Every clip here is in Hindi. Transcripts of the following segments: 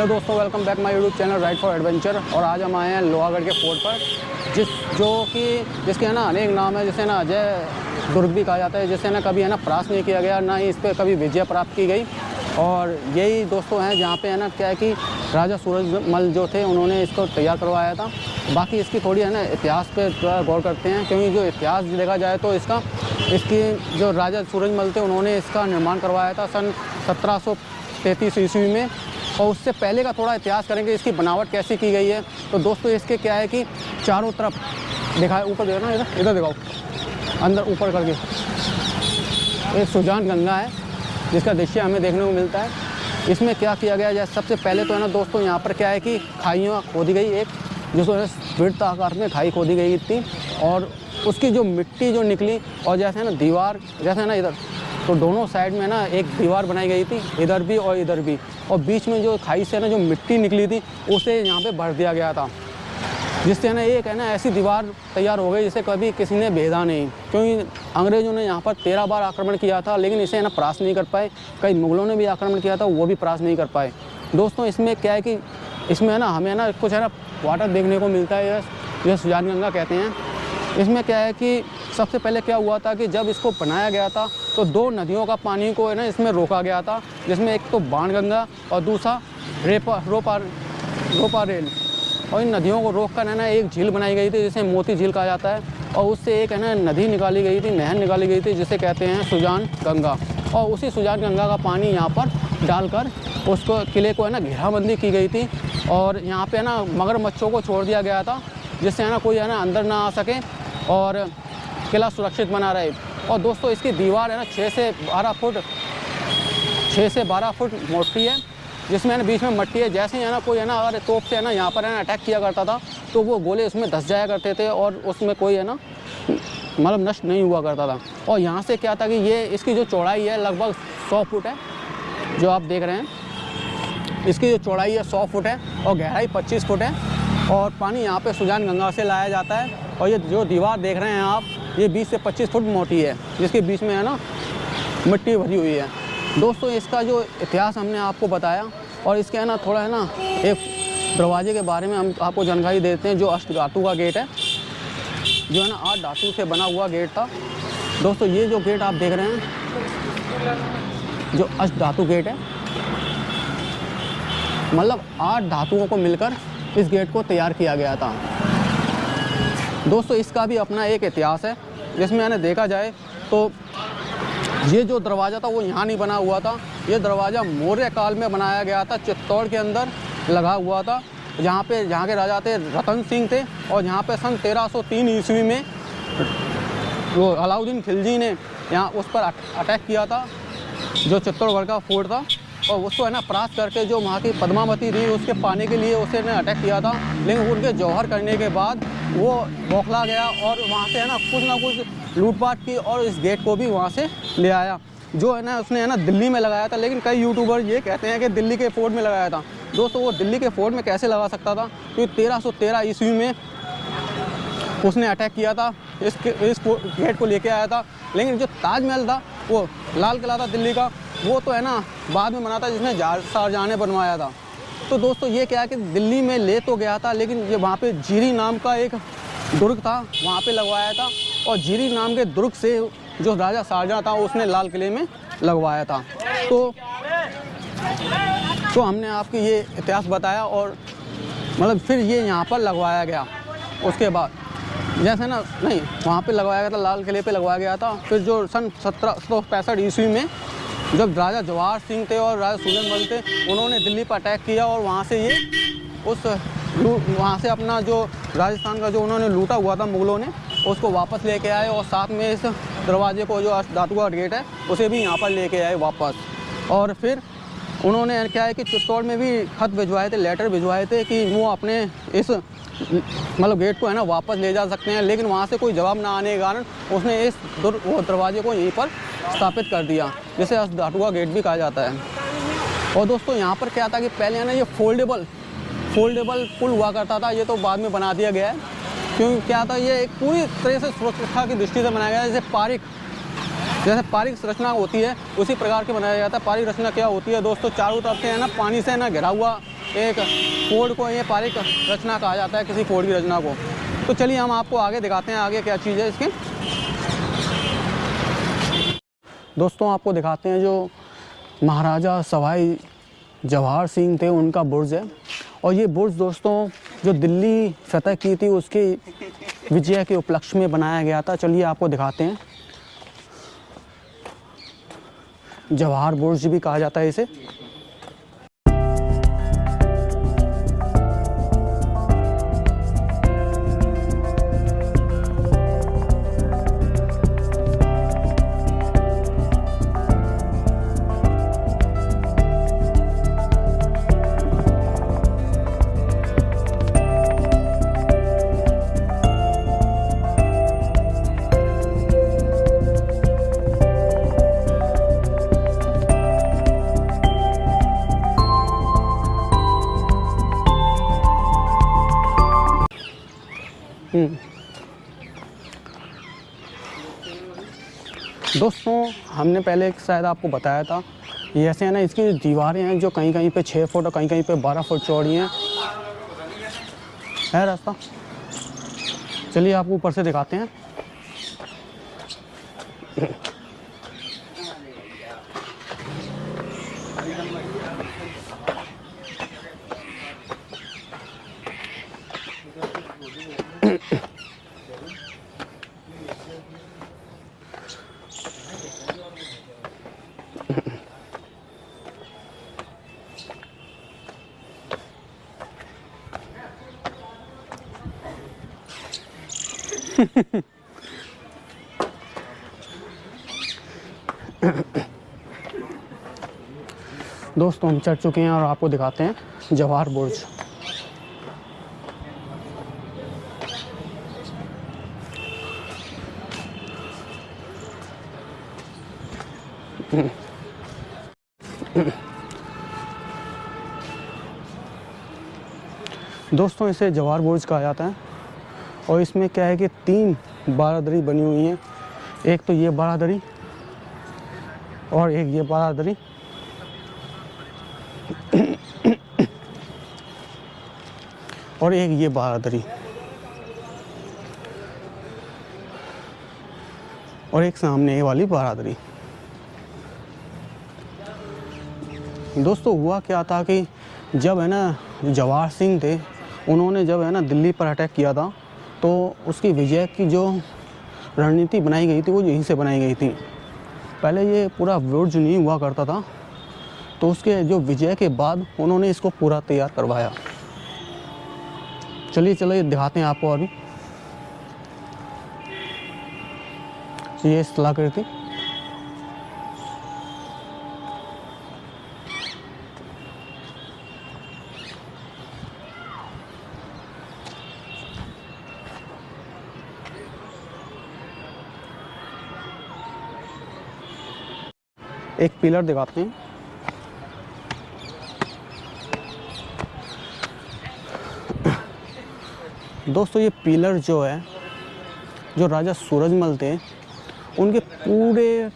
दोस्तों, welcome back my YouTube channel ride for adventure. और आज हम आए हैं लोहागढ़ के फोर्ट पर, जिसके है ना अनेक नाम है, जिसे ना अजय दुर्ग भी कहा जाता है, जिसे ना कभी है ना परास्त नहीं किया गया, ना ही इस पर कभी विजय प्राप्त की गई। और यही दोस्तों हैं जहाँ पे है ना क्या है कि राजा सूरजमल जो थे उन्होंने इसको तैयार करवाया था। बाकी इसकी थोड़ी है ना इतिहास पे गौर करते हैं, क्योंकि जो इतिहास देखा जाए तो इसकी जो राजा सूरजमल थे उन्होंने इसका निर्माण करवाया था सन 1733 ईस्वी में। और उससे पहले का थोड़ा इतिहास करेंगे, इसकी बनावट कैसे की गई है। तो दोस्तों इसके क्या है कि चारों तरफ दिखाए, ऊपर देखो ना, इधर दिखाओ, अंदर ऊपर करके एक सुजान गंगा है जिसका दृश्य हमें देखने को मिलता है। इसमें क्या किया गया है, सबसे पहले तो है ना दोस्तों यहाँ पर क्या है कि खाइयाँ खोदी गई, एक जिसको वृत्त आकार में खाई खोदी गई थी, और उसकी जो मिट्टी जो निकली, और जैसे है ना दीवार, जैसे है ना इधर, तो दोनों साइड में ना एक दीवार बनाई गई थी, इधर भी और इधर भी, और बीच में जो खाई से ना जो मिट्टी निकली थी उसे यहाँ पे भर दिया गया था, जिससे ना एक है ना ऐसी दीवार तैयार हो गई जिसे कभी किसी ने भेदा नहीं। क्योंकि अंग्रेज़ों ने यहाँ पर 13 बार आक्रमण किया था, लेकिन इसे है ना परास्त नहीं कर पाए। कई मुगलों ने भी आक्रमण किया था, वो भी परास्त नहीं कर पाए। दोस्तों इसमें क्या है कि इसमें है ना हमें ना कुछ है ना वाटर देखने को मिलता है, यह सुजान गंगा कहते हैं। इसमें क्या है कि सबसे पहले क्या हुआ था कि जब इसको बनाया गया था तो दो नदियों का पानी को है ना इसमें रोका गया था, जिसमें एक तो बाणगंगा और दूसरा रोपारेल। और इन नदियों को रोक कर है ना एक झील बनाई गई थी जिसे मोती झील कहा जाता है, और उससे एक है ना नदी निकाली गई थी, नहर निकाली गई थी जिसे कहते हैं सुजान गंगा। और उसी सुजान गंगा का पानी यहाँ पर डालकर उसको किले को है ना घेराबंदी की गई थी, और यहाँ पे है ना मगरमच्छों को छोड़ दिया गया था, जिससे है ना कोई है ना अंदर ना आ सके और किला सुरक्षित बना रहे। और दोस्तों इसकी दीवार है ना 6 से 12 फुट मोटी है, जिसमें है ना बीच में मट्टी है। जैसे ही है ना कोई है ना अगर तोप से है ना यहाँ पर है ना अटैक किया करता था तो वो गोले उसमें धंस जाया करते थे, और उसमें कोई है ना मतलब नष्ट नहीं हुआ करता था। और यहाँ से क्या था कि ये इसकी जो चौड़ाई है लगभग 100 फुट है, जो आप देख रहे हैं। इसकी जो चौड़ाई है 100 फुट है और गहराई 25 फुट है, और पानी यहाँ पे सुजान गंगा से लाया जाता है। और ये जो दीवार देख रहे हैं आप, ये 20 से 25 फुट मोटी है, जिसके बीच में है ना मिट्टी भरी हुई है। दोस्तों इसका जो इतिहास हमने आपको बताया, और इसके है ना थोड़ा है ना एक दरवाजे के बारे में हम आपको जानकारी देते हैं, जो अष्ट धातु का गेट है, जो है ना 8 धातु से बना हुआ गेट था। दोस्तों ये जो गेट आप देख रहे हैं, जो अष्ट धातु गेट है, मतलब 8 धातुओं को मिलकर इस गेट को तैयार किया गया था। दोस्तों इसका भी अपना एक इतिहास है, जिसमें मैंने देखा जाए तो ये जो दरवाज़ा था वो यहाँ नहीं बना हुआ था। ये दरवाज़ा मौर्य काल में बनाया गया था, चित्तौड़ के अंदर लगा हुआ था, जहाँ के राजा थे रतन सिंह थे। और यहाँ पे सन 1303 ईस्वी में वो अलाउद्दीन खिलजी ने यहाँ उस पर अटैक किया था, जो चित्तौड़गढ़ का फोर्ट था, और उसको है ना परास्त करके जो वहाँ की पद्मावती थी उसके पाने के लिए उसे ने अटैक किया था। लेकिन उनके जौहर करने के बाद वो बौखला गया और वहाँ से है ना कुछ लूटपाट की, और इस गेट को भी वहाँ से ले आया, जो है ना उसने है ना दिल्ली में लगाया था। लेकिन कई यूट्यूबर ये कहते हैं कि दिल्ली के फोर्ट में लगाया था। दोस्तों वो दिल्ली के फोर्ट में कैसे लगा सकता था, क्योंकि 1313 ईस्वी में उसने अटैक किया था, इस गेट को लेके आया था। लेकिन जो ताजमहल था, वो लाल किला था दिल्ली का, वो तो है ना बाद में बना था, जिसने शाहजहाँ ने बनवाया था। तो दोस्तों ये क्या है कि दिल्ली में ले तो गया था, लेकिन ये वहाँ पे जीरी नाम का एक दुर्ग था, वहाँ पे लगवाया था। और जीरी नाम के दुर्ग से जो राजा शाहजहाँ था उसने लाल किले में लगवाया था। तो हमने आपको ये इतिहास बताया, और मतलब फिर ये यहाँ पर लगवाया गया। उसके बाद जैसे ना नहीं वहाँ पे लगवाया गया था, लाल किले पे लगवाया गया था। फिर जो सन 1765 ईस्वी में जब राजा जवाहर सिंह थे और राजा सूरजमल थे, उन्होंने दिल्ली पर अटैक किया, और वहाँ से अपना जो राजस्थान का जो उन्होंने लूटा हुआ था मुगलों ने, उसको वापस लेके आए, और साथ में इस दरवाजे को जो अष्ट धातु का गेट है उसे भी यहाँ पर लेके आए वापस। और फिर उन्होंने क्या है कि चित्तौड़ में भी खत भिजवाए थे, लेटर भिजवाए थे कि वो अपने इस मतलब गेट को है ना वापस ले जा सकते हैं। लेकिन वहाँ से कोई जवाब ना आने के कारण उसने इस वो दरवाजे को यहीं पर स्थापित कर दिया, जिसे अष्ट धातु का गेट भी कहा जाता है। और दोस्तों यहाँ पर क्या था कि पहले है ना ये फोल्डेबल पुल हुआ करता था, ये तो बाद में बना दिया गया है। क्योंकि क्या था, ये एक पूरी तरह से सुरक्षा की दृष्टि से बनाया गया है। जैसे पारिक संरचना होती है उसी प्रकार की बनाया जाता है। पारिक रचना क्या होती है दोस्तों, चारों तरफ से है ना पानी से ना घिरा हुआ एक फोर्ड को ये पारिक रचना कहा जाता है, किसी फोर्ड की रचना को। तो चलिए हम आपको आगे दिखाते हैं आगे क्या चीज़ है इसके। दोस्तों आपको दिखाते हैं जो महाराजा सवाई जवाहर सिंह थे उनका बुर्ज है। और ये बुर्ज दोस्तों जो दिल्ली फतह की थी उसकी विजय के उपलक्ष्य में बनाया गया था। चलिए आपको दिखाते हैं। जवाहर बुर्ज भी कहा जाता है इसे। दोस्तों हमने पहले शायद आपको बताया था, ये ऐसे है ना, इसकी जो दीवारें हैं जो कहीं कहीं पे 6 फुट और कहीं कहीं पे 12 फुट चौड़ी हैं। है रास्ता, चलिए आपको ऊपर से दिखाते हैं। दोस्तों हम चढ़ चुके हैं और आपको दिखाते हैं जवाहर बुर्ज। दोस्तों इसे जवाहर बुर्ज कहा जाता है और इसमें क्या है कि 3 बारादरी बनी हुई हैं। एक तो ये बारादरी और एक ये बारादरी और एक ये बारादरी और एक सामने ये वाली बारादरी। दोस्तों हुआ क्या था कि जब है ना जवाहर सिंह थे, उन्होंने जब है ना दिल्ली पर अटैक किया था तो उसकी विजय की जो रणनीति बनाई गई थी वो यहीं से बनाई गई थी। पहले ये पूरा बुर्ज नहीं हुआ करता था, तो उसके जो विजय के बाद उन्होंने इसको पूरा तैयार करवाया। चलिए दिखाते हैं आपको अभी। ये स्थलाकृति एक पिलर दिखाते हैं। दोस्तों ये पिलर जो है, जो राजा सूरजमल थे उनके पूरे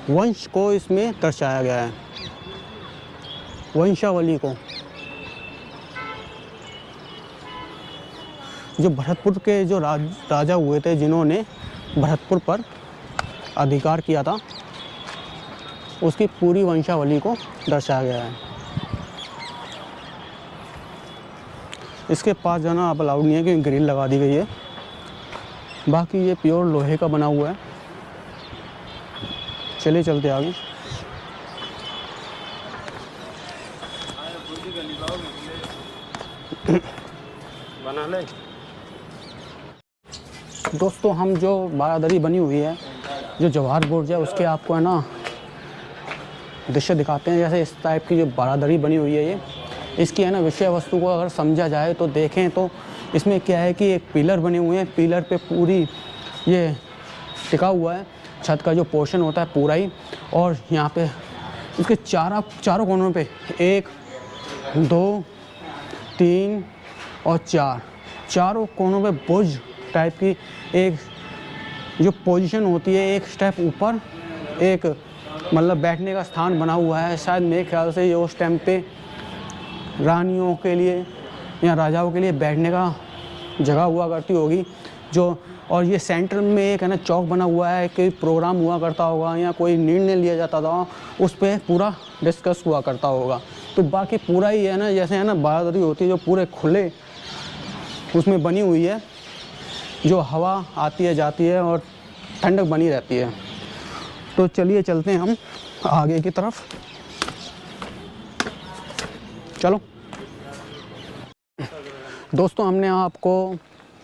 वंश को इसमें दर्शाया गया है, वंशावली को। जो भरतपुर के जो राजा हुए थे, जिन्होंने भरतपुर पर अधिकार किया था, उसकी पूरी वंशावली को दर्शाया गया है। इसके पास जाना आप अलाउड नहीं है क्योंकि ग्रिल लगा दी गई है। बाकी ये प्योर लोहे का बना हुआ है। चलिए चलते आगे। बना ले। दोस्तों हम जो बारादरी बनी हुई है, जो जवाहर बुर्ज है, उसके आपको है ना दृश्य दिखाते हैं। जैसे इस टाइप की जो बारादरी बनी हुई है, ये इसकी है ना विषय वस्तु को अगर समझा जाए तो देखें तो इसमें क्या है कि एक पिलर बने हुए हैं, पिलर पे पूरी ये टिका हुआ है, छत का जो पोर्शन होता है पूरा ही। और यहाँ पे इसके चारों कोनों पे 1, 2, 3 और 4 चारों कोनों पे बुर्ज टाइप की एक जो पोजीशन होती है, एक स्टेप ऊपर एक मतलब बैठने का स्थान बना हुआ है। शायद मेरे ख्याल से ये उस टाइम पे रानियों के लिए या राजाओं के लिए बैठने का जगह हुआ करती होगी जो, और ये सेंटर में एक है ना चौक बना हुआ है, कोई प्रोग्राम हुआ करता होगा या कोई निर्णय लिया जाता था, उस पर पूरा डिस्कस हुआ करता होगा। तो बाकी पूरा ही है ना, जैसे है ना बारादरी होती है जो पूरे खुले उसमें बनी हुई है, जो हवा आती है जाती है और ठंडक बनी रहती है। तो चलिए चलते हैं हम आगे की तरफ, चलो। दोस्तों हमने आपको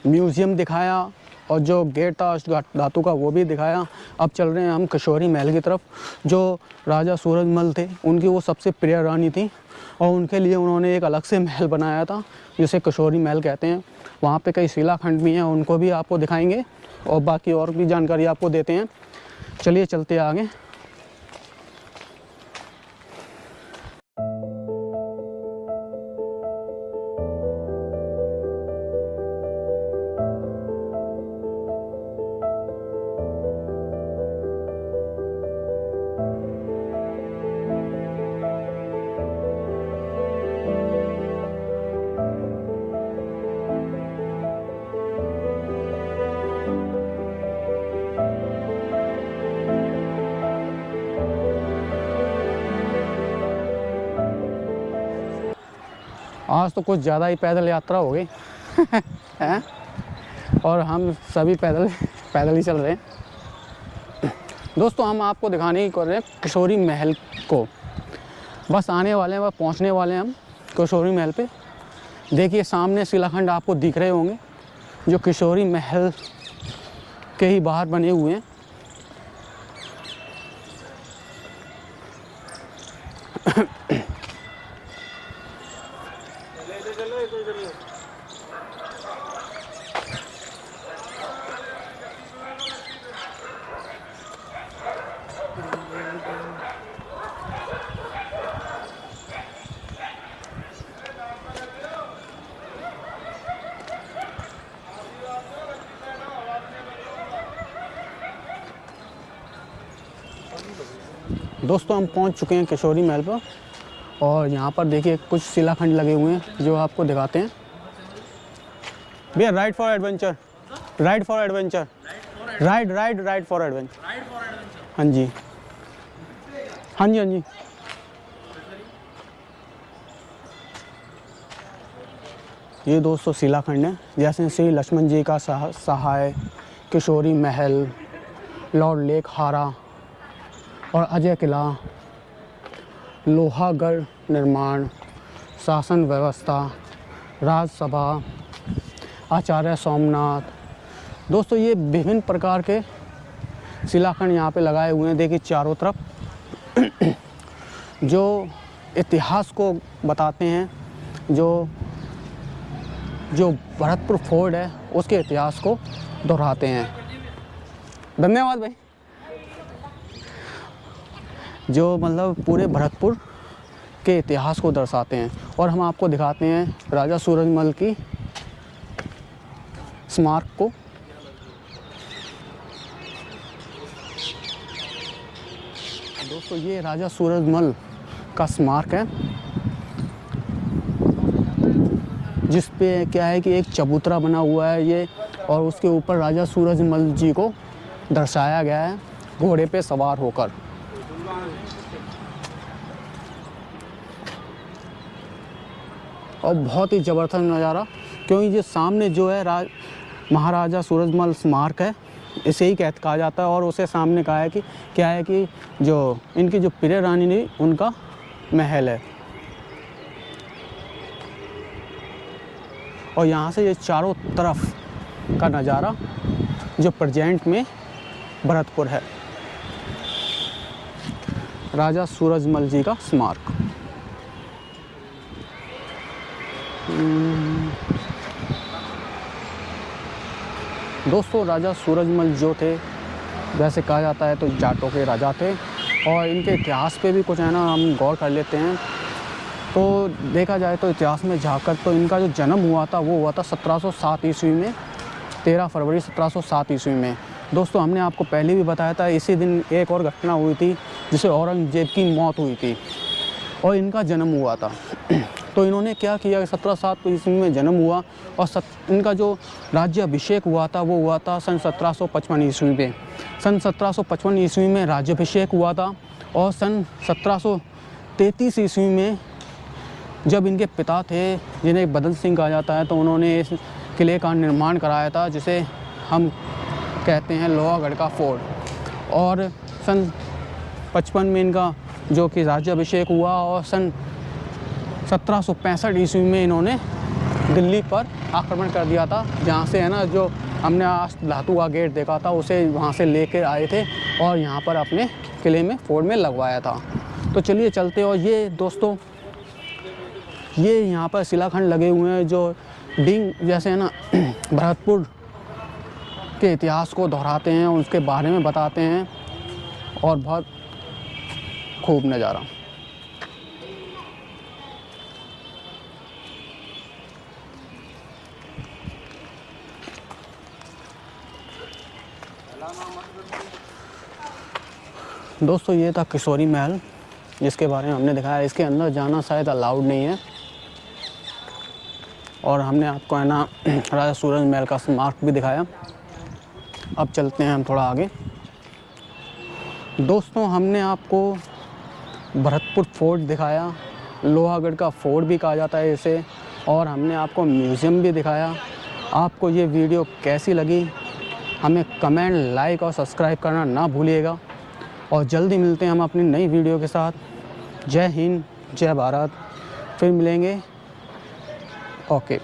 म्यूज़ियम दिखाया और जो गेट था धातु का वो भी दिखाया। अब चल रहे हैं हम किशोरी महल की तरफ। जो राजा सूरजमल थे उनकी वो सबसे प्रिय रानी थी और उनके लिए उन्होंने एक अलग से महल बनाया था जिसे किशोरी महल कहते हैं। वहाँ पे कई शिलाखंड भी हैं, उनको भी आपको दिखाएंगे और बाकी और भी जानकारी आपको देते हैं। चलिए चलते हैं आगे। आज तो कुछ ज़्यादा ही पैदल यात्रा हो गई हैं, और हम सभी पैदल ही चल रहे हैं। दोस्तों हम आपको दिखाने की कर रहे हैं किशोरी महल को। बस आने वाले हैं, बस पहुंचने वाले हैं हम किशोरी महल पे। देखिए सामने शिलाखंड आपको दिख रहे होंगे जो किशोरी महल के ही बाहर बने हुए हैं। दोस्तों हम पहुंच चुके हैं किशोरी महल पर और यहाँ पर देखिए कुछ शिलाखंड लगे हुए हैं जो आपको दिखाते हैं। भैया ride for adventure, ride for adventure, ride for adventure. हाँ जी हाँ जी हाँ जी। ये दोस्तों शिलाखंड है, जैसे श्री लक्ष्मण जी का सहाय, किशोरी महल, लॉर्ड लेक हारा और अजय किला, लोहागढ़ निर्माण, शासन व्यवस्था, राजसभा, आचार्य सोमनाथ। दोस्तों ये विभिन्न प्रकार के शिलाखंड यहाँ पे लगाए हुए हैं। देखिए चारों तरफ जो इतिहास को बताते हैं, जो भरतपुर फोर्ट है उसके इतिहास को दोहराते हैं। धन्यवाद भाई। जो मतलब पूरे भरतपुर के इतिहास को दर्शाते हैं। और हम आपको दिखाते हैं राजा सूरजमल की स्मारक को। दोस्तों ये राजा सूरजमल का स्मारक है जिस पे क्या है कि एक चबूतरा बना हुआ है ये, और उसके ऊपर राजा सूरजमल जी को दर्शाया गया है घोड़े पे सवार होकर। और बहुत ही ज़बरदस्त नज़ारा, क्योंकि ये सामने जो है महाराजा सूरजमल स्मारक है, इसे ही कहा जाता है। और उसे सामने कहा है कि क्या है कि जो इनकी जो प्रिय रानी ने उनका महल है। और यहाँ से ये चारों तरफ का नज़ारा जो प्रेजेंट में भरतपुर है, राजा सूरजमल जी का स्मारक। दोस्तों राजा सूरजमल जो थे, वैसे कहा जाता है तो जाटों के राजा थे, और इनके इतिहास पे भी कुछ है ना हम गौर कर लेते हैं। तो देखा जाए तो इतिहास में झाँककर तो इनका जो जन्म हुआ था वो हुआ था 1707 ईस्वी में, 13 फरवरी 1707 ईस्वी में। दोस्तों हमने आपको पहले भी बताया था, इसी दिन एक और घटना हुई थी जिसे औरंगजेब की मौत हुई थी और इनका जन्म हुआ था। तो इन्होंने क्या किया, 1707 ईस्वी में जन्म हुआ और इनका जो राज्याभिषेक हुआ था वो हुआ था सन 1755 ईस्वी में। सन 1755 ईस्वी में राज्याभिषेक हुआ था और सन 1733 ईस्वी में जब इनके पिता थे, जिन्हें बदन सिंह कहा जाता है, तो उन्होंने इस किले का निर्माण कराया था, जिसे हम कहते हैं लोहागढ़ का फोर्ट। और सन 55 में इनका जो कि राज्याभिषेक हुआ और सन 1765 ईस्वी में इन्होंने दिल्ली पर आक्रमण कर दिया था, जहाँ से है ना जो हमने आज धातु का गेट देखा था उसे वहाँ से लेकर आए थे और यहाँ पर अपने किले में फोर्ट में लगवाया था। तो चलिए चलते। और ये दोस्तों ये यहाँ पर शिलाखंड लगे हुए हैं जो डिंग जैसे है ना भरतपुर के इतिहास को दोहराते हैं, उसके बारे में बताते हैं और बहुत खूब नज़ारा। दोस्तों ये था किशोरी महल, जिसके बारे में हमने दिखाया। इसके अंदर जाना शायद अलाउड नहीं है। और हमने आपको है ना राजा सूरज महल का स्मारक भी दिखाया। अब चलते हैं हम थोड़ा आगे। दोस्तों हमने आपको भरतपुर फोर्ट दिखाया, लोहागढ़ का फोर्ट भी कहा जाता है इसे, और हमने आपको म्यूज़ियम भी दिखाया। आपको ये वीडियो कैसी लगी हमें कमेंट, लाइक और सब्सक्राइब करना ना भूलिएगा। और जल्दी मिलते हैं हम अपनी नई वीडियो के साथ। जय हिंद, जय भारत। फिर मिलेंगे। ओके।